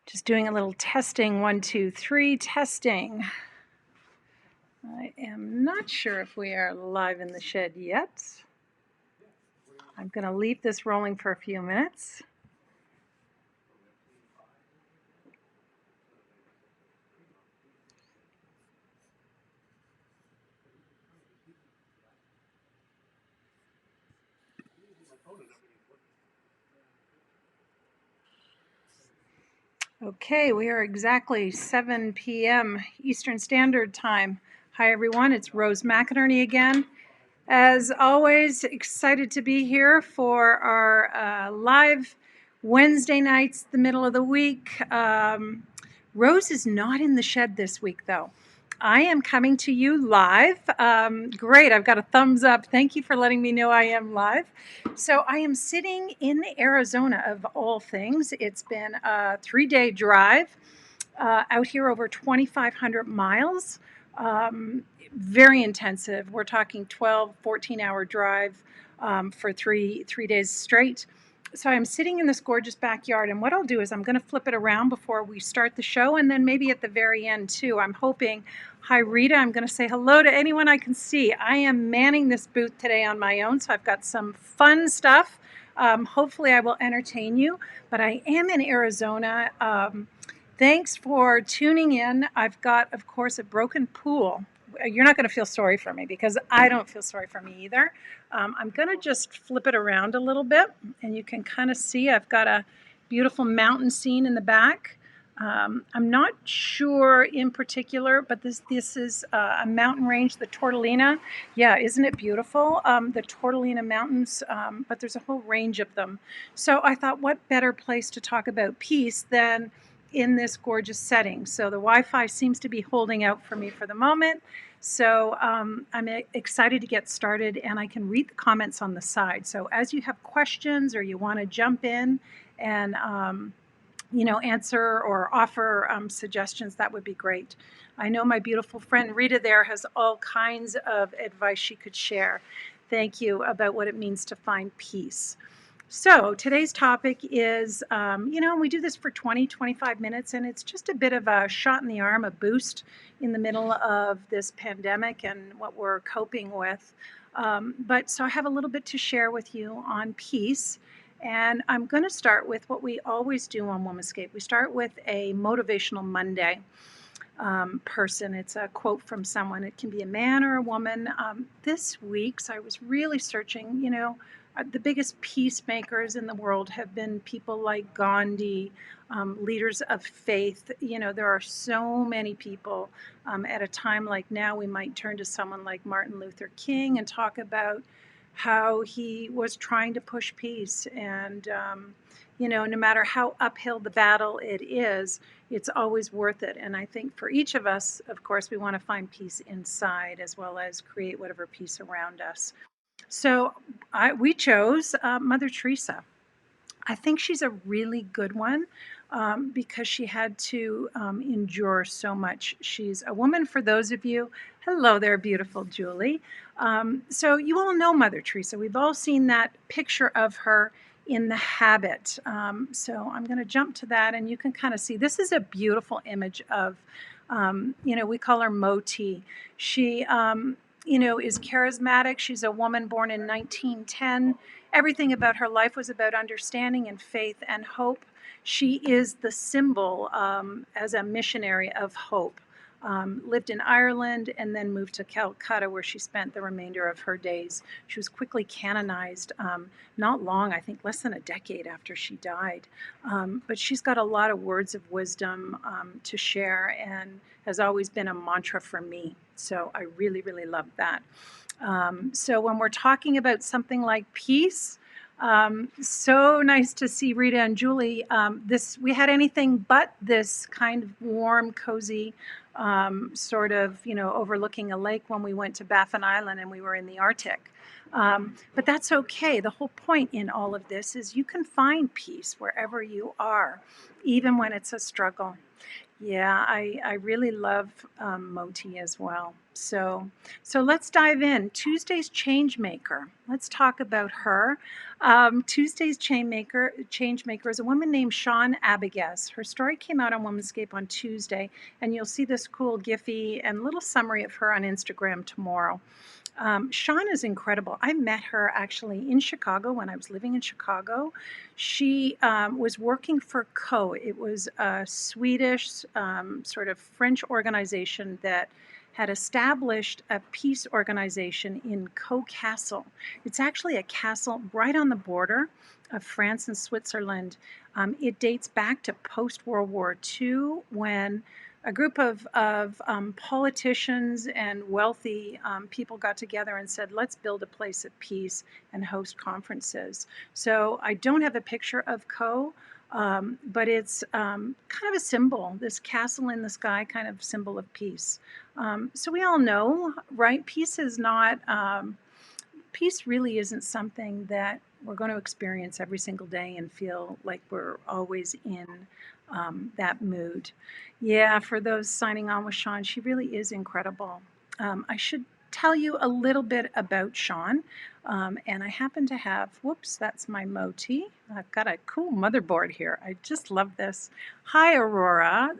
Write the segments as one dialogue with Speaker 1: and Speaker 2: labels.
Speaker 1: Just doing a little testing, 1, 2, 3, testing. I am not sure if we are live in the shed yet. I'm going to leave this rolling for a few minutes. Okay, we are exactly 7 p.m. Eastern Standard Time. Hi everyone, it's Rose McInerney again. As always, excited to be here for our live Wednesday nights, the middle of the week. Rose is not in the shed this week though. I am coming to you live. Great, I've got a thumbs up. Thank you for letting me know I am live. So I am sitting in Arizona of all things. It's been a 3-day drive out here over 2,500 miles. Very intensive. We're talking 12, 14-hour drive for three days straight. So I'm sitting in this gorgeous backyard, and what I'll do is I'm going to flip it around before we start the show, and then maybe at the very end too. I'm hoping, hi Rita, I'm going to say hello to anyone I can see. I am manning this booth today on my own, so I've got some fun stuff. Hopefully I will entertain you, but I am in Arizona. Thanks for tuning in. I've got, of course, a broken pool. You're not going to feel sorry for me because I don't feel sorry for me either. I'm going to just flip it around a little bit, and you can kind of see I've got a beautiful mountain scene in the back. I'm not sure in particular, but this is a mountain range, the Tortolina. Yeah, isn't it beautiful? The Tortolina Mountains, but there's a whole range of them. So I thought, what better place to talk about peace than in this gorgeous setting. So the Wi-Fi seems to be holding out for me for the moment. So I'm excited to get started, and I can read the comments on the side. So as you have questions or you want to jump in and answer or offer suggestions, that would be great. I know my beautiful friend Rita there has all kinds of advice she could share. Thank you, about what it means to find peace. So today's topic is, we do this for 20, 25 minutes, and it's just a bit of a shot in the arm, a boost in the middle of this pandemic and what we're coping with. So I have a little bit to share with you on peace, and I'm going to start with what we always do on Womanscape. We start with a Motivational Monday person. It's a quote from someone. It can be a man or a woman. This week, so I was really searching, the biggest peacemakers in the world have been people like Gandhi, leaders of faith. There are so many people. At a time like now, we might turn to someone like Martin Luther King and talk about how he was trying to push peace. And, no matter how uphill the battle it is, it's always worth it. And I think for each of us, of course, we want to find peace inside as well as create whatever peace around us. So we chose Mother Teresa. I think she's a really good one because she had to endure so much. She's a woman, for those of you. Hello there, beautiful Julie. So you all know Mother Teresa. We've all seen that picture of her in The Habit. So I'm going to jump to that, and you can kind of see this is a beautiful image of, we call her Moti. She is charismatic. She's a woman born in 1910. Everything about her life was about understanding and faith and hope. She is the symbol as a missionary of hope. Lived in Ireland and then moved to Calcutta, where she spent the remainder of her days. She was quickly canonized, not long, I think less than a decade after she died. But she's got a lot of words of wisdom to share, and has always been a mantra for me. So I really, really love that. So when we're talking about something like peace, so nice to see Rita and Julie. We had anything but this kind of warm, cozy, sort of, overlooking a lake when we went to Baffin Island and we were in the Arctic. But that's okay. The whole point in all of this is you can find peace wherever you are, even when it's a struggle. Yeah, I really love Moti as well. So let's dive in. Tuesday's Changemaker. Let's talk about her. Tuesday's Changemaker is a woman named Sean Abigas. Her story came out on Womanscape on Tuesday, and you'll see this cool Giphy and little summary of her on Instagram tomorrow. Sean is incredible. I met her actually in Chicago when I was living in Chicago. She was working for CO. It was a Swedish sort of French organization that had established a peace organization in Co Castle. It's actually a castle right on the border of France and Switzerland. It dates back to post-World War II when a group of politicians and wealthy people got together and said, let's build a place of peace and host conferences. So I don't have a picture of Co, but it's kind of a symbol, this castle in the sky kind of symbol of peace. So we all know, right? Peace is not, peace really isn't something that we're going to experience every single day and feel like we're always in that mood. Yeah, for those signing on with Sean, she really is incredible. I should tell you a little bit about Sean. And I happen to have, whoops, that's my Moti. I've got a cool motherboard here. I just love this. Hi, Aurora.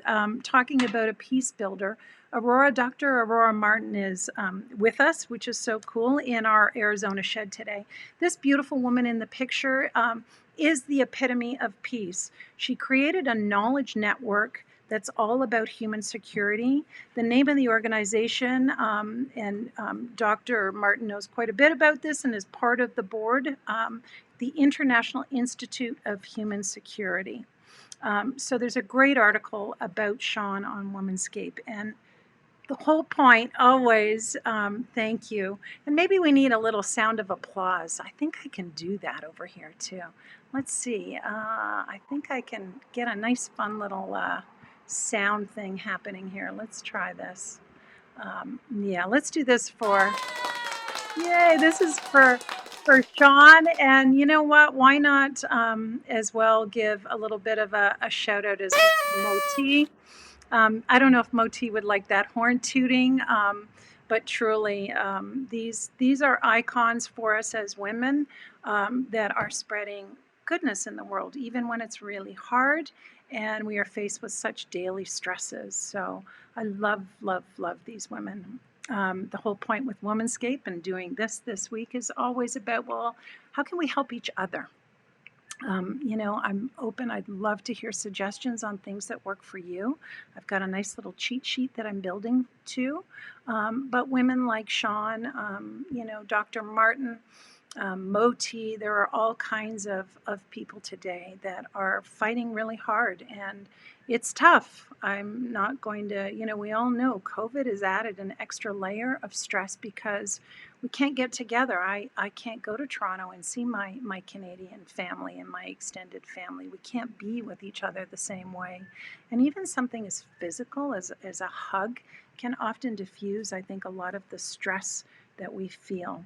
Speaker 1: Talking about a peace builder. Dr. Aurora Martin is with us, which is so cool, in our Arizona shed today. This beautiful woman in the picture is the epitome of peace. She created a knowledge network that's all about human security. The name of the organization, and Dr. Martin knows quite a bit about this and is part of the board, the International Institute of Human Security. So there's a great article about Sean on Womanscape, and the whole point always, thank you. And maybe we need a little sound of applause. I think I can do that over here too. Let's see. I think I can get a nice fun little sound thing happening here. Let's try this. Yeah, let's do this for, yay, this is for Sean. And you know what? Why not as well give a little bit of a shout out as Moti. I don't know if Moti would like that horn tooting, but truly, these are icons for us as women that are spreading goodness in the world, even when it's really hard and we are faced with such daily stresses. So I love, love, love these women. The whole point with Womanscape and doing this week is always about, well, how can we help each other? You know, I'm open. I'd love to hear suggestions on things that work for you. I've got a nice little cheat sheet that I'm building too. But women like Sean, you know, Dr. Martin, Moti, there are all kinds of people today that are fighting really hard, and it's tough. I'm not going to, you know, we all know COVID has added an extra layer of stress because we can't get together. I can't go to Toronto and see my Canadian family and my extended family. We can't be with each other the same way. And even something as physical as a hug can often diffuse, I think, a lot of the stress that we feel.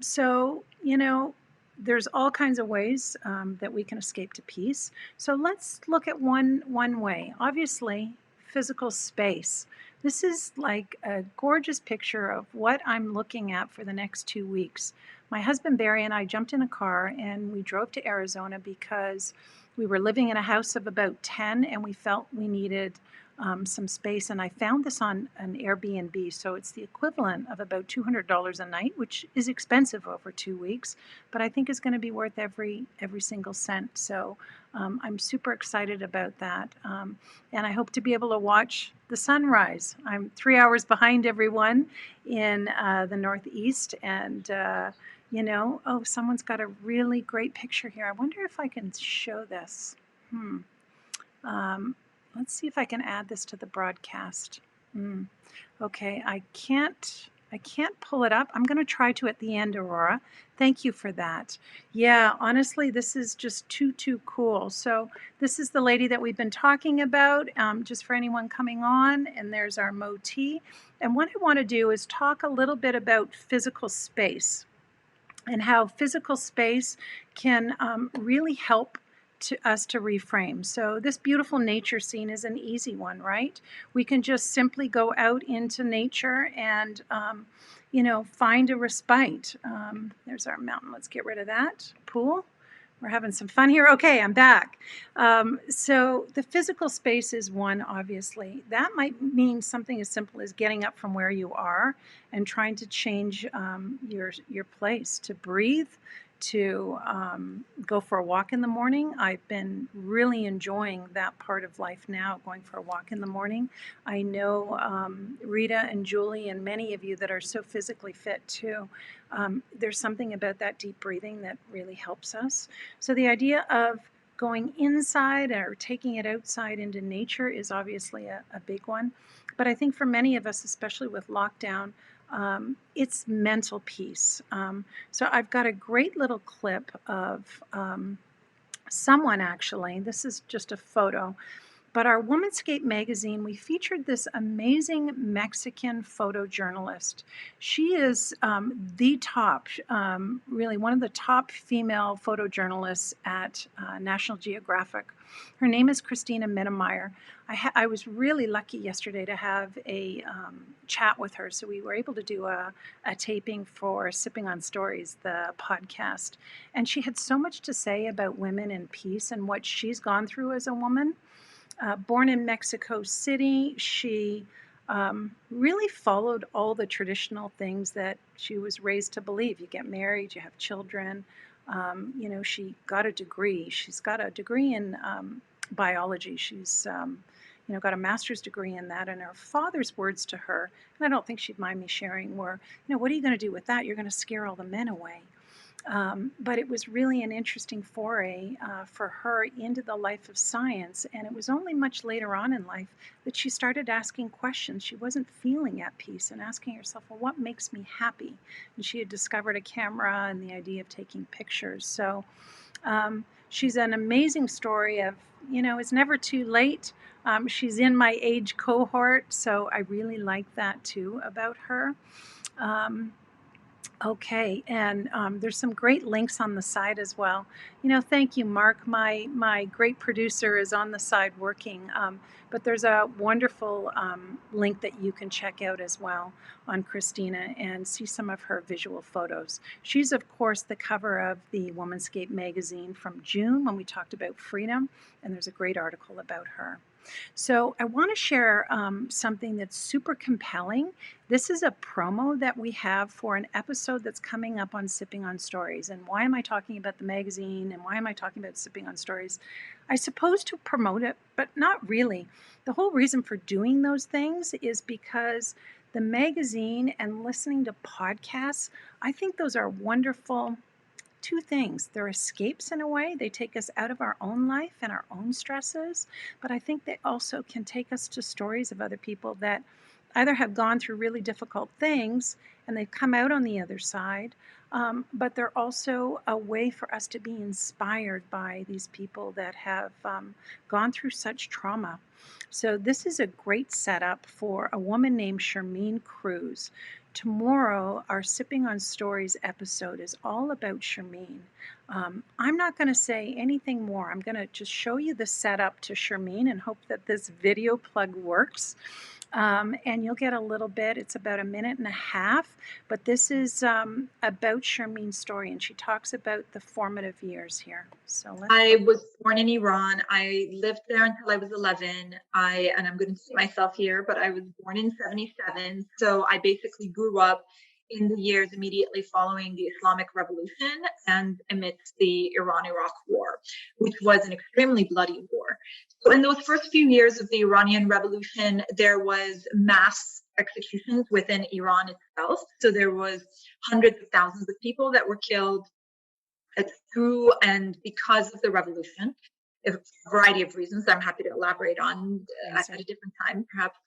Speaker 1: So, you know, there's all kinds of ways that we can escape to peace. So let's look at one way. Obviously, physical space. This is like a gorgeous picture of what I'm looking at for the next 2 weeks. My husband Barry and I jumped in a car and we drove to Arizona because we were living in a house of about 10 and we felt we needed some space, and I found this on an Airbnb, so it's the equivalent of about $200 a night, which is expensive over 2 weeks, but I think is going to be worth every single cent. So I'm super excited about that, and I hope to be able to watch the sunrise. I'm 3 hours behind everyone in the Northeast, and you know, oh, someone's got a really great picture here. I wonder if I can show this. Let's see if I can add this to the broadcast. Okay, I can't pull it up. I'm going to try to at the end, Aurora. Thank you for that. Yeah, honestly, this is just too cool. So this is the lady that we've been talking about, just for anyone coming on, and there's our Moti. And what I want to do is talk a little bit about physical space and how physical space can really help to us to reframe. So this beautiful nature scene is an easy one, right? We can just simply go out into nature and, find a respite. There's our mountain. Let's get rid of that. Pool. We're having some fun here. Okay, I'm back. So the physical space is one, obviously. That might mean something as simple as getting up from where you are and trying to change your place to breathe, to go for a walk in the morning. I've been really enjoying that part of life now, going for a walk in the morning. I know Rita and Julie and many of you that are so physically fit too. There's something about that deep breathing that really helps us. So the idea of going inside or taking it outside into nature is obviously a big one. But I think for many of us, especially with lockdown, it's mental peace. So I've got a great little clip of someone actually, this is just a photo, but our Womanscape Magazine, we featured this amazing Mexican photojournalist. She is the top, really one of the top female photojournalists at National Geographic. Her name is Christina Mittermeier. I was really lucky yesterday to have a chat with her, so we were able to do a taping for Sipping on Stories, the podcast. And she had so much to say about women and peace and what she's gone through as a woman. Born in Mexico City, she really followed all the traditional things that she was raised to believe. You get married, you have children. She got a degree. She's got a degree in biology. She's got a master's degree in that. And her father's words to her, and I don't think she'd mind me sharing, were, what are you going to do with that? You're going to scare all the men away. But it was really an interesting foray for her into the life of science. And it was only much later on in life that she started asking questions. She wasn't feeling at peace and asking herself, well, what makes me happy? And she had discovered a camera and the idea of taking pictures. So she's an amazing story of, it's never too late. She's in my age cohort, so I really like that too about her. Okay, and there's some great links on the side as well. Thank you, Mark. My great producer is on the side working, but there's a wonderful link that you can check out as well on Christina and see some of her visual photos. She's, of course, the cover of the Womanscape magazine from June when we talked about freedom, and there's a great article about her. So I want to share something that's super compelling. This is a promo that we have for an episode that's coming up on Sipping on Stories. And why am I talking about the magazine and why am I talking about Sipping on Stories? I suppose to promote it, but not really. The whole reason for doing those things is because the magazine and listening to podcasts, I think those are wonderful. Two things. They're escapes in a way. They take us out of our own life and our own stresses, but I think they also can take us to stories of other people that either have gone through really difficult things and they've come out on the other side, but they're also a way for us to be inspired by these people that have gone through such trauma. So this is a great setup for a woman named Charmaine Cruz. Tomorrow, our Sipping on Stories episode is all about Charmaine. I'm not going to say anything more. I'm going to just show you the setup to Charmaine and hope that this video plug works. And you'll get a little bit. It's about a minute and a half, but this is about Charmaine's story, and she talks about the formative years here. So
Speaker 2: I was born in Iran. I lived there until I was 11. And I'm going to see myself here, but I was born in 77. So I basically grew up in the years immediately following the Islamic Revolution and amidst the Iran-Iraq War, which was an extremely bloody war. So in those first few years of the Iranian Revolution, there was mass executions within Iran itself. So there was hundreds of thousands of people that were killed through and because of the revolution, a variety of reasons I'm happy to elaborate on at a different time, perhaps.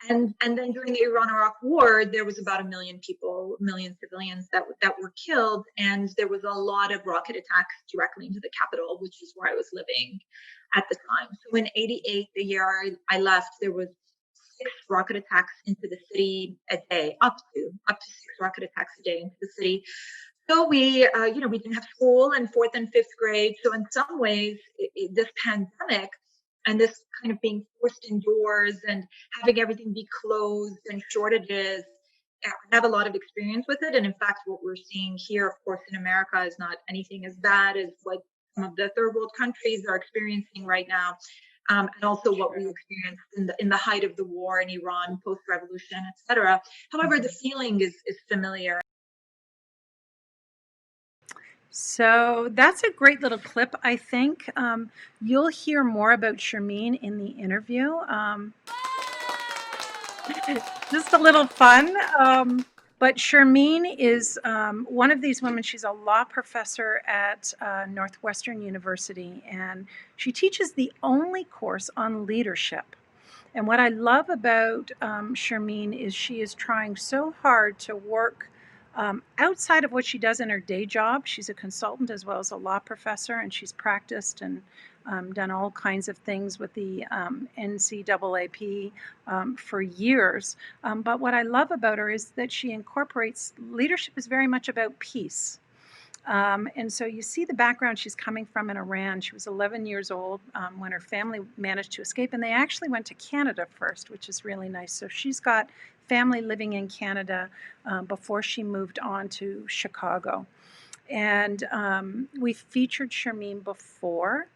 Speaker 2: And then during the Iran-Iraq War, there was about 1 million people, 1 million civilians that were killed, and there was a lot of rocket attacks directly into the capital, which is where I was living at the time. So in '88, the year I left, there was 6 rocket attacks into the city a day, up to 6 rocket attacks a day into the city. So we didn't have school in fourth and fifth grade. So in some ways, this pandemic and this kind of being forced indoors and having everything be closed and shortages, I have a lot of experience with it. And in fact, what we're seeing here, of course, in America is not anything as bad as what some of the third world countries are experiencing right now. And also what we experienced in the height of the war in Iran, post-revolution, etc. However, the feeling is familiar.
Speaker 1: So that's a great little clip, I think. You'll hear more about Shermeen in the interview. Just a little fun. But Shermeen is one of these women. She's a law professor at Northwestern University, and she teaches the only course on leadership. And what I love about Shermeen is she is trying so hard to work outside of what she does in her day job. She's a consultant as well as a law professor, and she's practiced and done all kinds of things with the NCAAP for years. But what I love about her is that she incorporates leadership is very much about peace. And so you see the background she's coming from in Iran. She was 11 years old when her family managed to escape, and they actually went to Canada first, which is really nice. So she's got family living in Canada before she moved on to Chicago. And we featured Shermeen before.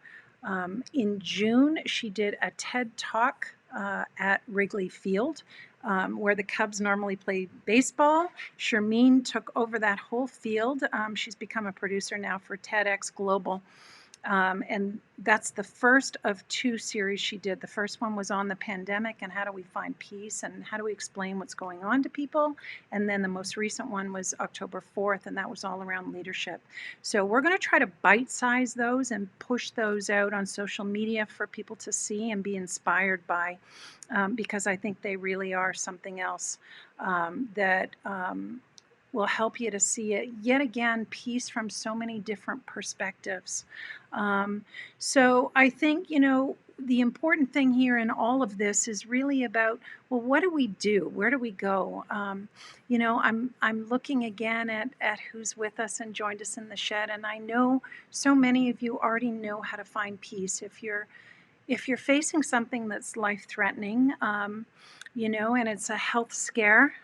Speaker 1: In June, she did a TED Talk at Wrigley Field, where the Cubs normally play baseball. Shermeen took over that whole field. She's become a producer now for TEDx Global. And that's the first of two series she did. The first one was on the pandemic and how do we find peace and how do we explain what's going on to people. And then the most recent one was October 4th, and that was all around leadership. So we're going to try to bite-size those and push those out on social media for people to see and be inspired by, because I think they really are something else that will help you to see it yet again, peace from so many different perspectives. So I think, the important thing here in all of this is really about, well, what do we do? Where do we go? I'm looking again at who's with us and joined us in the shed, and I know so many of you already know how to find peace. If you're facing something that's life-threatening, and it's a health scare,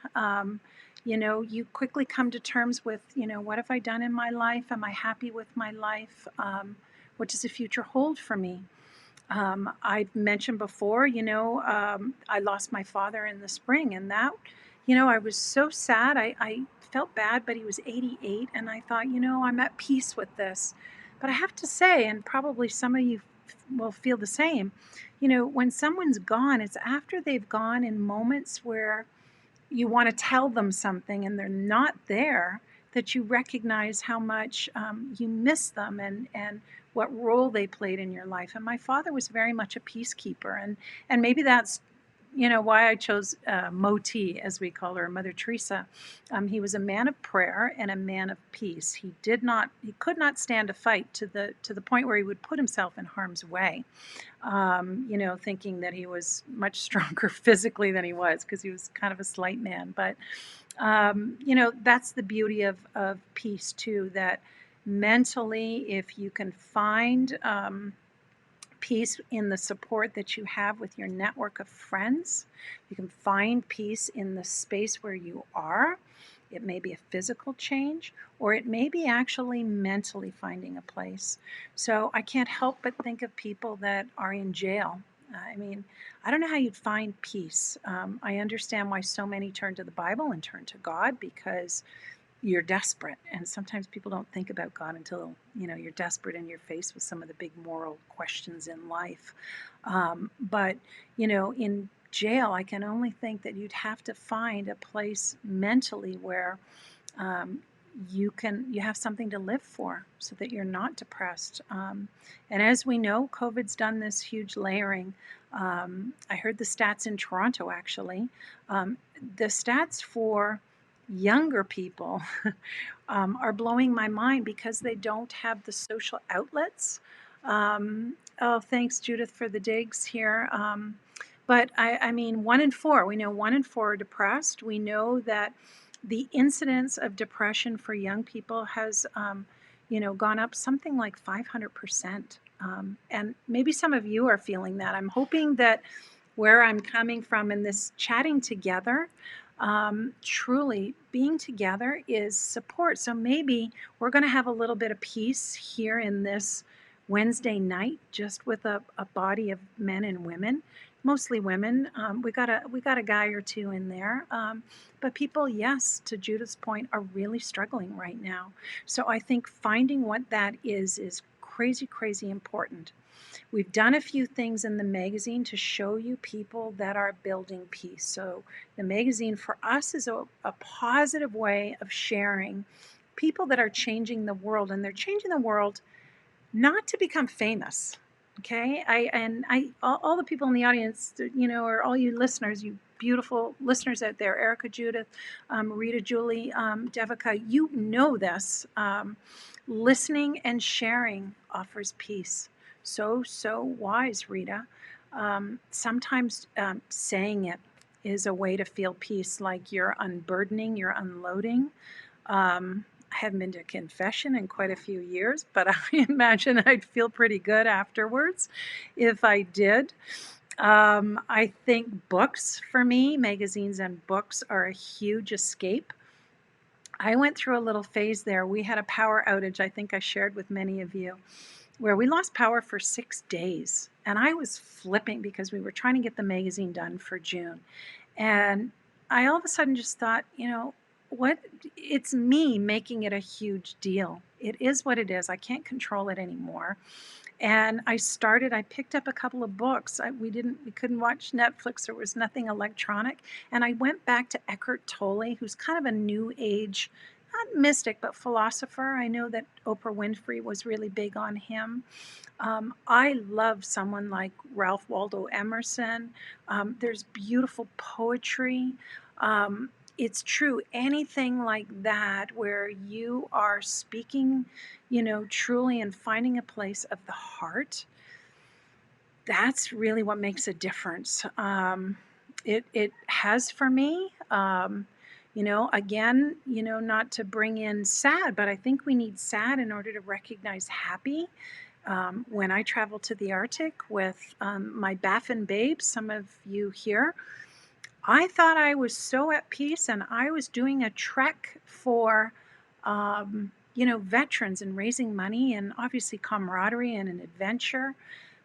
Speaker 1: you quickly come to terms with, what have I done in my life? Am I happy with my life? What does the future hold for me? I've mentioned before, I lost my father in the spring, and that, I was so sad. I felt bad, but he was 88, and I thought, I'm at peace with this. But I have to say, and probably some of you will feel the same, when someone's gone, it's after they've gone in moments where you want to tell them something and they're not there, that you recognize how much you miss them and what role they played in your life. And my father was very much a peacekeeper, and maybe that's why I chose Moti, as we call her, Mother Teresa. He was a man of prayer and a man of peace. He could not stand a fight to the point where he would put himself in harm's way. Thinking that he was much stronger physically than he was, because he was kind of a slight man. But, that's the beauty of peace too, that mentally, if you can find peace in the support that you have with your network of friends, you can find peace in the space where you are. It may be a physical change, or it may be actually mentally finding a place. So I can't help but think of people that are in jail. I mean, I don't know how you'd find peace. I understand why so many turn to the Bible and turn to God, because you're desperate. And sometimes people don't think about God until, you're desperate and you're faced with some of the big moral questions in life. But, in jail, I can only think that you'd have to find a place mentally where you have something to live for, so that you're not depressed. And as we know, COVID's done this huge layering. I heard the stats in Toronto, actually. The stats for younger people are blowing my mind, because they don't have the social outlets. Oh, thanks, Judith, for the digs here. But I mean, 1 in 4, we know 1 in 4 are depressed. We know that the incidence of depression for young people has, gone up something like 500%. And maybe some of you are feeling that. I'm hoping that where I'm coming from in this chatting together, truly being together is support. So maybe we're going to have a little bit of peace here in this Wednesday night, just with a body of men and women, mostly women. We got a guy or two in there, but people, yes, to Judith's point, are really struggling right now. So I think finding what that is crazy, crazy important. We've done a few things in the magazine to show you people that are building peace. So the magazine for us is a positive way of sharing people that are changing the world, and they're changing the world not to become famous. Okay, all the people in the audience, or all you listeners, you beautiful listeners out there, Erica, Judith, Rita, Julie, Devika, you know this. Listening and sharing offers peace. So wise, Rita. Sometimes saying it is a way to feel peace, like you're unburdening, you're unloading. I haven't been to confession in quite a few years, but I imagine I'd feel pretty good afterwards if I did. I think books for me, magazines and books, are a huge escape. I went through a little phase there. We had a power outage, I think I shared with many of you, where we lost power for 6 days. And I was flipping because we were trying to get the magazine done for June. And I all of a sudden just thought, what? It's me making it a huge deal. It is what it is. I can't control it anymore. And I picked up a couple of books. We couldn't watch Netflix. There was nothing electronic. And I went back to Eckhart Tolle, who's kind of a new age, not mystic, but philosopher. I know that Oprah Winfrey was really big on him. I love someone like Ralph Waldo Emerson. There's beautiful poetry. It's true, anything like that where you are speaking, truly, and finding a place of the heart, that's really what makes a difference. It has for me. Again, not to bring in sad, but I think we need sad in order to recognize happy. When I traveled to the Arctic with my Baffin babes, some of you here, I thought I was so at peace, and I was doing a trek for, veterans and raising money and obviously camaraderie and an adventure.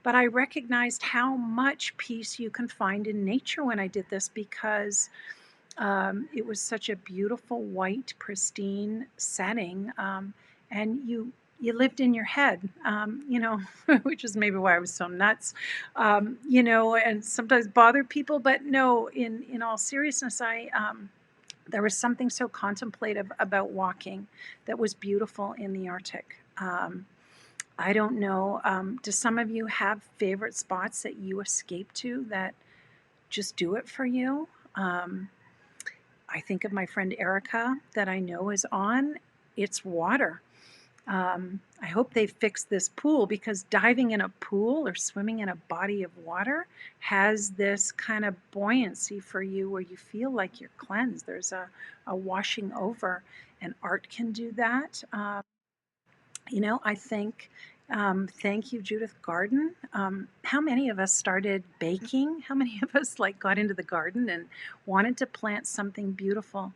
Speaker 1: But I recognized how much peace you can find in nature when I did this, because it was such a beautiful, white, pristine setting, and you lived in your head, which is maybe why I was so nuts, and sometimes bothered people. But no, in all seriousness, there was something so contemplative about walking that was beautiful in the Arctic. I don't know. Do some of you have favorite spots that you escape to that just do it for you? I think of my friend Erica that I know is on. It's water. I hope they fix this pool, because diving in a pool or swimming in a body of water has this kind of buoyancy for you where you feel like you're cleansed. There's a washing over, and art can do that. I think, thank you, Judith Garden. How many of us started baking? How many of us got into the garden and wanted to plant something beautiful?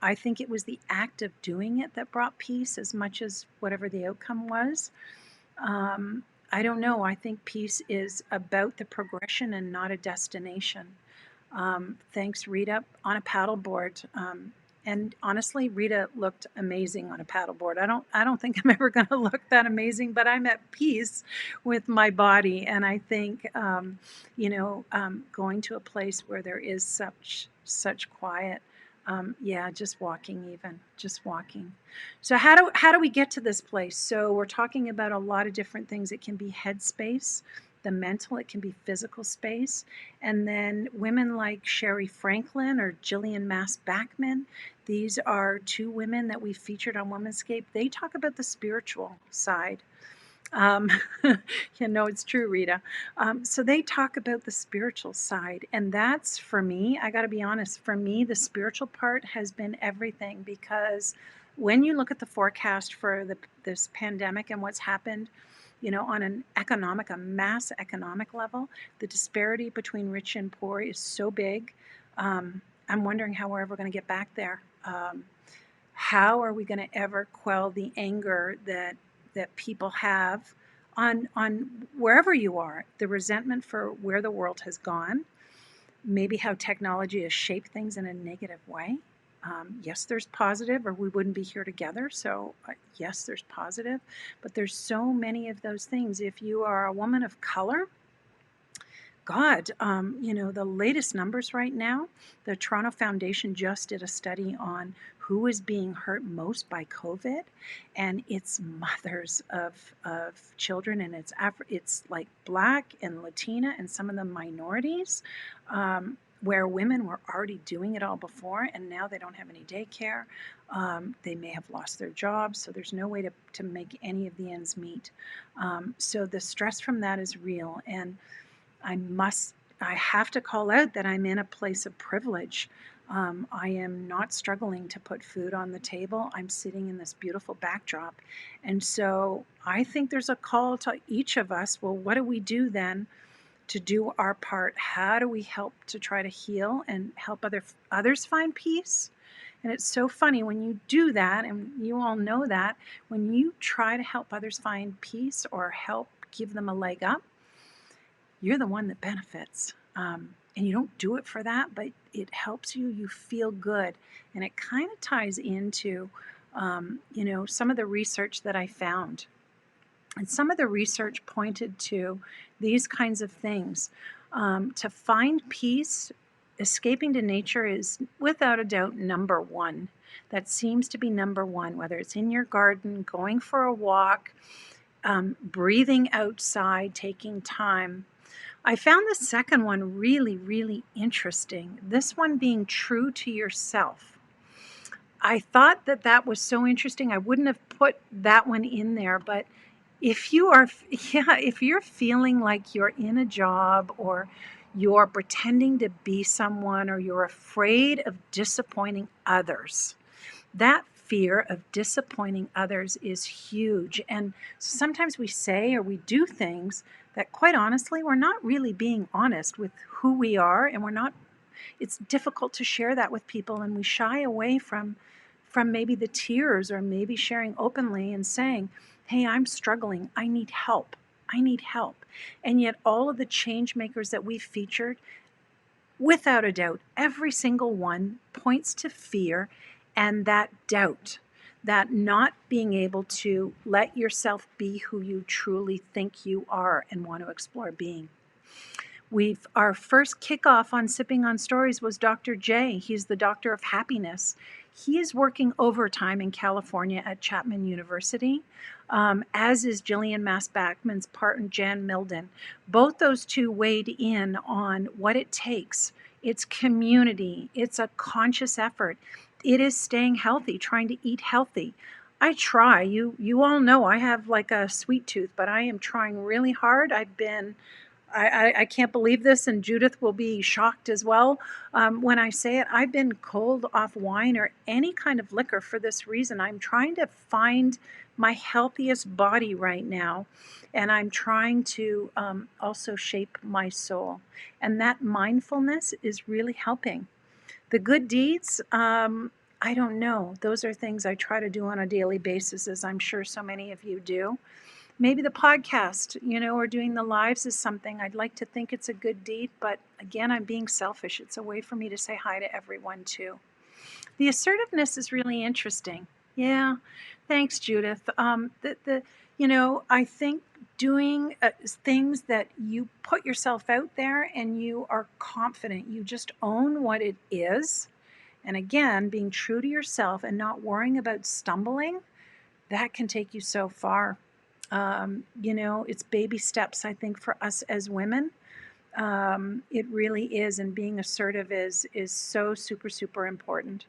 Speaker 1: I think it was the act of doing it that brought peace as much as whatever the outcome was. I don't know. I think peace is about the progression and not a destination. Thanks, Rita, on a paddleboard. And honestly, Rita looked amazing on a paddleboard. I don't think I'm ever going to look that amazing, but I'm at peace with my body. And I think, going to a place where there is such quiet. Just walking. So how do we get to this place? So we're talking about a lot of different things. It can be headspace, the mental, it can be physical space. And then women like Sherry Franklin or Jillian Mass Backman, these are two women that we featured on Womanscape. They talk about the spiritual side. Um, it's true, Rita. So they talk about the spiritual side, and that's for me. I got to be honest. For me, the spiritual part has been everything because when you look at the forecast for this pandemic and what's happened, on a mass economic level, the disparity between rich and poor is so big. I'm wondering how we're ever going to get back there. How are we going to ever quell the anger that people have on wherever you are, the resentment for where the world has gone, maybe how technology has shaped things in a negative way. Yes, there's positive, or we wouldn't be here together. So yes, there's positive, but there's so many of those things. If you are a woman of color, God, the latest numbers right now, the Toronto Foundation just did a study on who is being hurt most by COVID, and it's mothers of children, and it's like Black and Latina and some of the minorities, where women were already doing it all before, and now they don't have any daycare. They may have lost their jobs, so there's no way to make any of the ends meet. So the stress from that is real, and I have to call out that I'm in a place of privilege. I am not struggling to put food on the table. I'm sitting in this beautiful backdrop. And so I think there's a call to each of us. Well, what do we do then to do our part? How do we help to try to heal and help others find peace? And it's so funny when you do that, and you all know that, when you try to help others find peace or help give them a leg up, you're the one that benefits. And you don't do it for that, but it helps you. You feel good. And it kind of ties into, some of the research that I found. And some of the research pointed to these kinds of things. To find peace, escaping to nature is without a doubt number one. That seems to be number one, whether it's in your garden, going for a walk, breathing outside, taking time. I found the second one really, really interesting. This one being true to yourself. I thought that was so interesting. I wouldn't have put that one in there, but if you are, if you're feeling like you're in a job, or you're pretending to be someone, or you're afraid of disappointing others, that fear of disappointing others is huge. And sometimes we say or we do things that, quite honestly, we're not really being honest with who we are, and it's difficult to share that with people, and we shy away from maybe the tears, or maybe sharing openly and saying, hey, I'm struggling, I need help. I need help. And yet all of the change makers that we've featured, without a doubt, every single one points to fear and that doubt, that not being able to let yourself be who you truly think you are and want to explore being. Our first kickoff on Sipping on Stories was Dr. J. He's the doctor of happiness. He is working overtime in California at Chapman University, as is Jillian Mass-Backman's partner, Jan Milden. Both those two weighed in on what it takes. It's community. It's a conscious effort. It is staying healthy, trying to eat healthy. I try. You all know I have like a sweet tooth, but I am trying really hard. I can't believe this, and Judith will be shocked as well when I say it. I've been cold off wine or any kind of liquor for this reason. I'm trying to find my healthiest body right now, and I'm trying to also shape my soul. And that mindfulness is really helping. The good deeds, I don't know. Those are things I try to do on a daily basis, as I'm sure so many of you do. Maybe the podcast, or doing the lives is something. I'd like to think it's a good deed, but again, I'm being selfish. It's a way for me to say hi to everyone too. The assertiveness is really interesting. Yeah, thanks, Judith. I think doing things that you put yourself out there and you are confident, you just own what it is. And again, being true to yourself and not worrying about stumbling, that can take you so far. It's baby steps, I think, for us as women. It really is, and being assertive is so super, super important.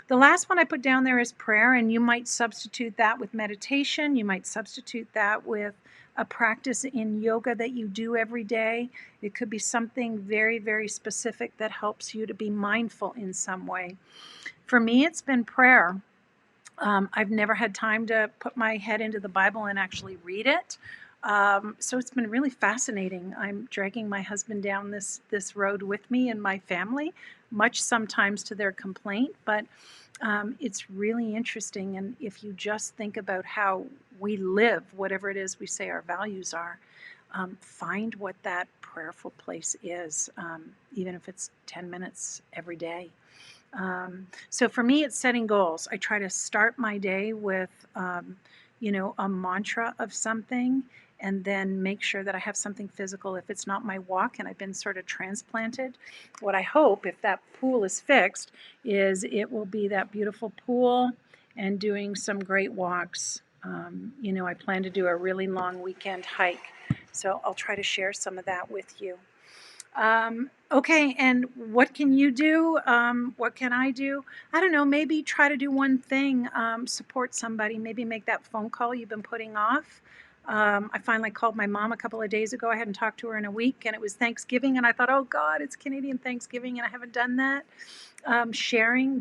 Speaker 1: The last one I put down there is prayer, and you might substitute that with meditation. You might substitute that with a practice in yoga that you do every day. It could be something very, very specific that helps you to be mindful in some way. For me, it's been prayer. I've never had time to put my head into the Bible and actually read it. So it's been really fascinating. I'm dragging my husband down this road with me and my family, much sometimes to their complaint, but it's really interesting. And if you just think about how we live, whatever it is we say our values are, find what that prayerful place is, even if it's 10 minutes every day. So for me, it's setting goals. I try to start my day with, a mantra of something, and then make sure that I have something physical. If it's not my walk and I've been sort of transplanted, what I hope, if that pool is fixed, is it will be that beautiful pool and doing some great walks. I plan to do a really long weekend hike, so I'll try to share some of that with you. Okay, and what can you do? What can I do? I don't know, maybe try to do one thing, support somebody, maybe make that phone call you've been putting off. I finally called my mom a couple of days ago. I hadn't talked to her in a week, and it was Thanksgiving, and I thought, oh God, it's Canadian Thanksgiving, and I haven't done that.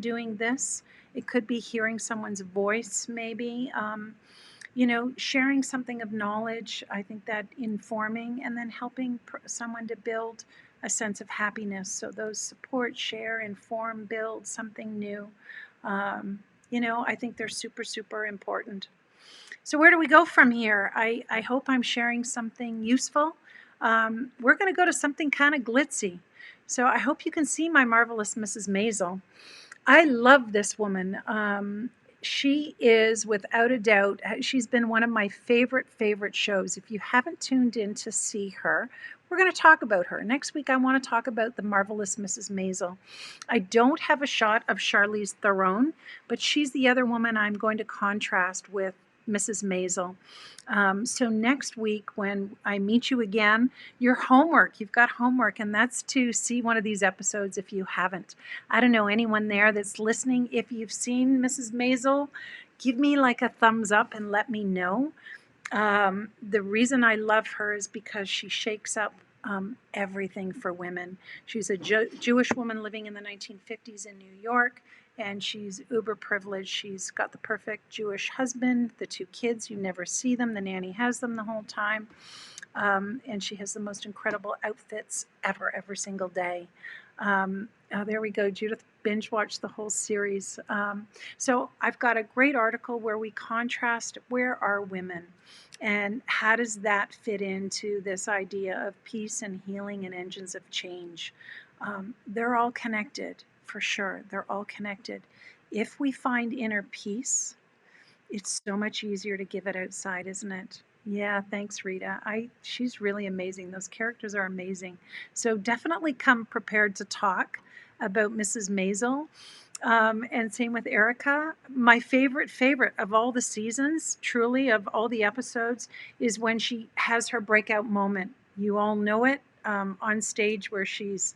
Speaker 1: Doing this. It could be hearing someone's voice, maybe. Sharing something of knowledge, I think that informing, and then helping someone to build a sense of happiness. So those support, share, inform, build something new. I think they're super, super important. So where do we go from here? I hope I'm sharing something useful. We're going to go to something kind of glitzy. So I hope you can see my marvelous Mrs. Maisel. I love this woman. She is, without a doubt, she's been one of my favorite shows. If you haven't tuned in to see her, we're going to talk about her. Next week, I want to talk about the marvelous Mrs. Maisel. I don't have a shot of Charlize Theron, but she's the other woman I'm going to contrast with Mrs. Maisel. So next week, when I meet you again, you've got homework, and that's to see one of these episodes if you haven't. I don't know anyone there that's listening. If you've seen Mrs. Maisel, give me like a thumbs up and let me know. The reason I love her is because she shakes up everything for women. She's a Jewish woman living in the 1950s in New York, and she's uber privileged. She's got the perfect Jewish husband, the two kids, you never see them. The nanny has them the whole time. And she has the most incredible outfits ever, every single day. There we go. Judith binge watched the whole series. So I've got a great article where we contrast where are women and how does that fit into this idea of peace and healing and engines of change. They're all connected, for sure. They're all connected. If we find inner peace, it's so much easier to give it outside, isn't it? Yeah, thanks, Rita. She's really amazing. Those characters are amazing. So definitely come prepared to talk about Mrs. Maisel. And same with Erica. My favorite of all the seasons, truly, of all the episodes, is when she has her breakout moment. You all know it, on stage where she's,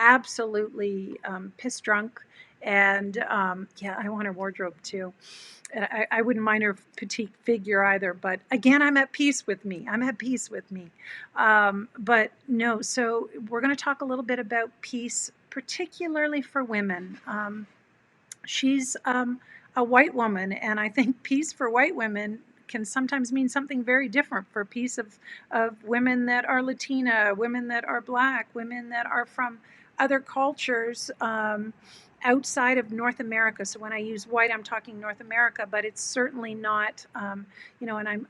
Speaker 1: absolutely piss drunk. And yeah, I want her wardrobe too. And I wouldn't mind her petite figure either, but again, I'm at peace with me. But no, so we're going to talk a little bit about peace, particularly for women. She's a white woman, and I think peace for white women can sometimes mean something very different for peace of women that are Latina, women that are Black, women that are from other cultures outside of North America. So when I use white, I'm talking North America, but it's certainly not, and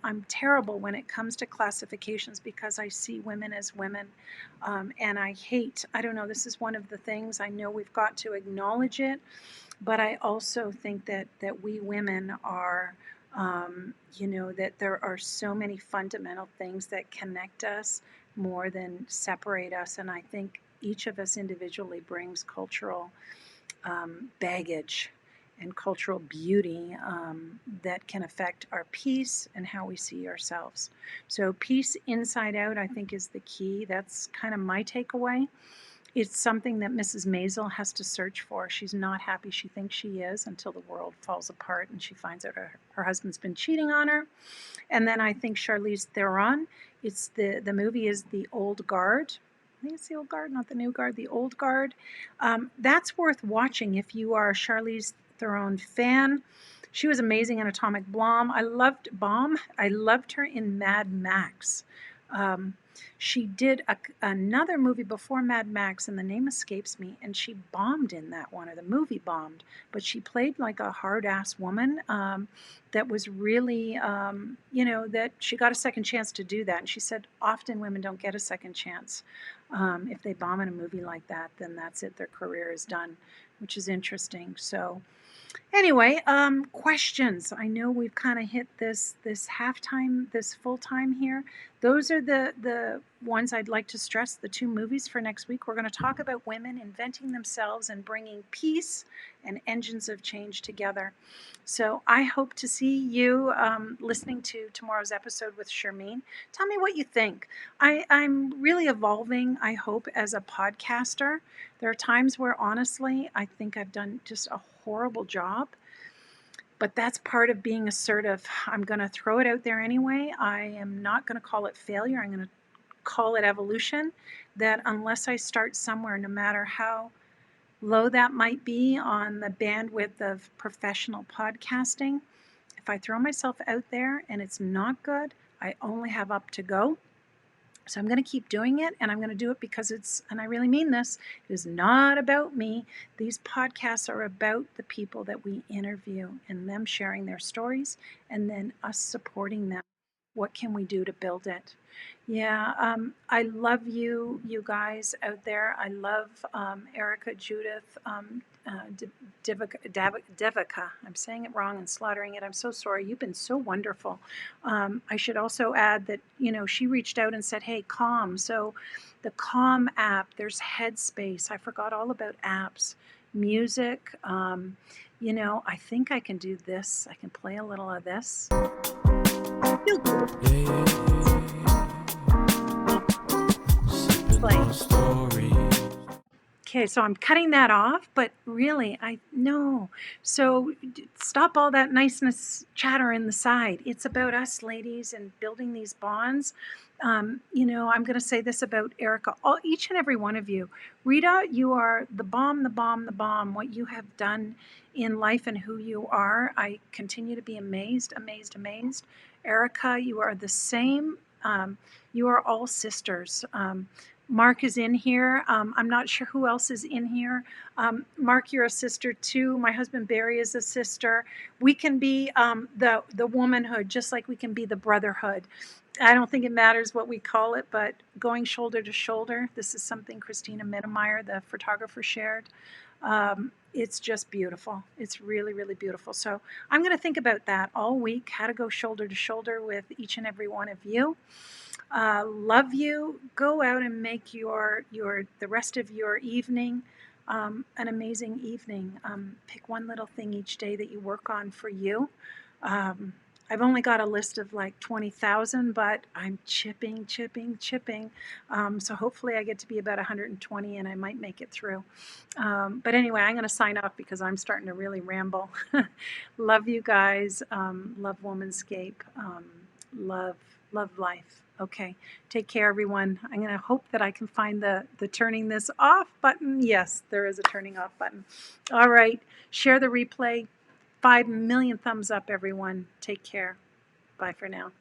Speaker 1: I'm terrible when it comes to classifications because I see women as women. And I don't know, this is one of the things I know we've got to acknowledge it, but I also think that we women are, that there are so many fundamental things that connect us more than separate us. And I think each of us individually brings cultural baggage and cultural beauty that can affect our peace and how we see ourselves. So peace inside out, I think, is the key. That's kind of my takeaway. It's something that Mrs. Maisel has to search for. She's not happy. She thinks she is until the world falls apart and she finds out her husband's been cheating on her. And then I think Charlize Theron. It's the movie is The Old Guard. I think it's The Old Guard, not The New Guard. The Old Guard. That's worth watching if you are a Charlize Theron fan. She was amazing in Atomic Blonde. I loved her in Mad Max. She did another movie before Mad Max, and the name escapes me, and she bombed in that one, or the movie bombed, but she played like a hard-ass woman that was really, that she got a second chance to do that. And she said often women don't get a second chance. If they bomb in a movie like that, then that's it. Their career is done, which is interesting. So anyway, questions. I know we've kind of hit this halftime, this full time here. Those are the ones I'd like to stress, the two movies for next week. We're going to talk about women inventing themselves and bringing peace and engines of change together. So I hope to see you listening to tomorrow's episode with Charmaine. Tell me what you think. I'm really evolving, I hope, as a podcaster. There are times where, honestly, I think I've done just a horrible job. But that's part of being assertive. I'm going to throw it out there anyway. I am not going to call it failure. I'm going to call it evolution. That unless I start somewhere, no matter how low that might be on the bandwidth of professional podcasting, if I throw myself out there and it's not good, I only have up to go. So I'm going to keep doing it, and I'm going to do it because and I really mean this, it is not about me. These podcasts are about the people that we interview and them sharing their stories and then us supporting them. What can we do to build it? Yeah, I love you guys out there. I love Erica, Judith, Devika. I'm saying it wrong and slaughtering it. I'm so sorry. You've been so wonderful. I should also add that, she reached out and said, hey, Calm. So the Calm app, there's Headspace. I forgot all about apps. Music. I think I can do this. I can play a little of this. Feel good. Okay, so I'm cutting that off, but really, I know. So stop all that niceness chatter in the side. It's about us, ladies, and building these bonds. I'm going to say this about Erica, each and every one of you. Rita, you are the bomb, the bomb, the bomb. What you have done in life and who you are, I continue to be amazed, amazed, amazed. Erica, you are the same. You are all sisters. Mark is in here. I'm not sure who else is in here. Mark, you're a sister too. My husband Barry is a sister. We can be the womanhood, just like we can be the brotherhood. I don't think it matters what we call it, but going shoulder to shoulder. This is something Christina Mittermeier, the photographer, shared. It's just beautiful. It's really, really beautiful. So I'm going to think about that all week, how to go shoulder to shoulder with each and every one of you. Love you. Go out and make the rest of your evening an amazing evening. Pick one little thing each day that you work on for you. I've only got a list of like 20,000, but I'm chipping. So hopefully I get to be about 120 and I might make it through. But anyway, I'm going to sign off because I'm starting to really ramble. Love you guys. Love Womanscape. Love life. Okay, take care, everyone. I'm going to hope that I can find the turning this off button. Yes, there is a turning off button. All right, share the replay. 5 million thumbs up, everyone. Take care. Bye for now.